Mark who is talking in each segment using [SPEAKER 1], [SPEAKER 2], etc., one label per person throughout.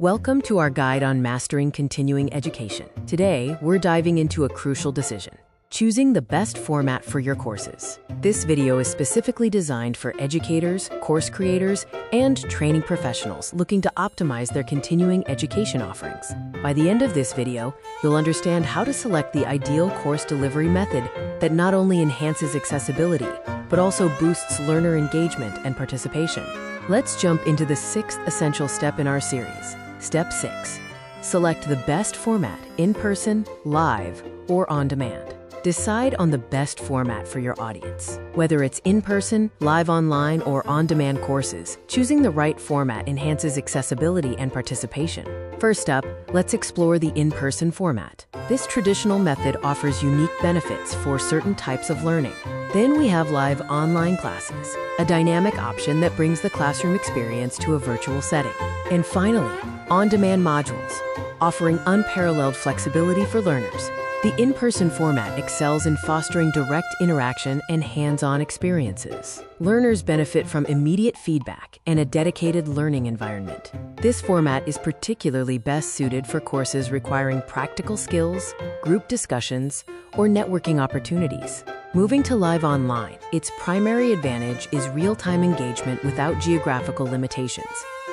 [SPEAKER 1] Welcome to our guide on mastering continuing education. Today, we're diving into a crucial decision: choosing the best format for your courses. This video is specifically designed for educators, course creators, and training professionals looking to optimize their continuing education offerings. By the end of this video, you'll understand how to select the ideal course delivery method that not only enhances accessibility, but also boosts learner engagement and participation. Let's jump into the sixth essential step in our series. Step 6. Select the best format: in-person, live, or on-demand. Decide on the best format for your audience. Whether it's in-person, live online, or on-demand courses, choosing the right format enhances accessibility and participation. First up, let's explore the in-person format. This traditional method offers unique benefits for certain types of learning. Then we have live online classes, a dynamic option that brings the classroom experience to a virtual setting. And finally, on-demand modules, offering unparalleled flexibility for learners. The in-person format excels in fostering direct interaction and hands-on experiences. Learners benefit from immediate feedback and a dedicated learning environment. This format is particularly best suited for courses requiring practical skills, group discussions, or networking opportunities. Moving to live online, its primary advantage is real-time engagement without geographical limitations.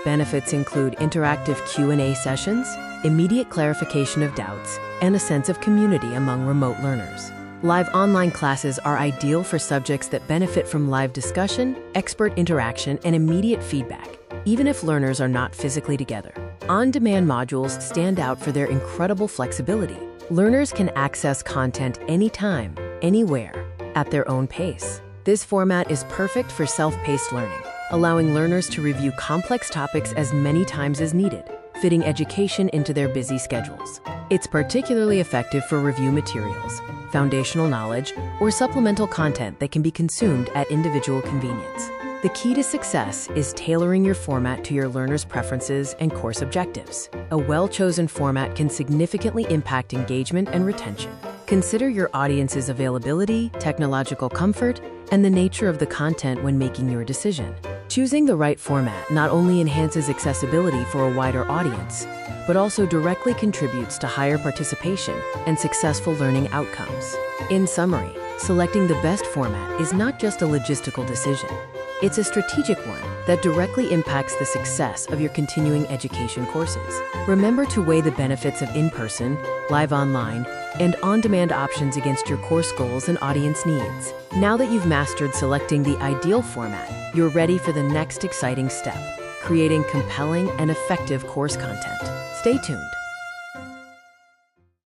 [SPEAKER 1] Benefits include interactive Q&A sessions, immediate clarification of doubts, and a sense of community among remote learners. Live online classes are ideal for subjects that benefit from live discussion, expert interaction, and immediate feedback, even if learners are not physically together. On-demand modules stand out for their incredible flexibility. Learners can access content anytime, anywhere, at their own pace. This format is perfect for self-paced learning, allowing learners to review complex topics as many times as needed, fitting education into their busy schedules. It's particularly effective for review materials, foundational knowledge, or supplemental content that can be consumed at individual convenience. The key to success is tailoring your format to your learners' preferences and course objectives. A well-chosen format can significantly impact engagement and retention. Consider your audience's availability, technological comfort, and the nature of the content when making your decision. Choosing the right format not only enhances accessibility for a wider audience, but also directly contributes to higher participation and successful learning outcomes. In summary, selecting the best format is not just a logistical decision. It's a strategic one that directly impacts the success of your continuing education courses. Remember to weigh the benefits of in-person, live online, and on-demand options against your course goals and audience needs. Now that you've mastered selecting the ideal format, you're ready for the next exciting step: creating compelling and effective course content. Stay tuned.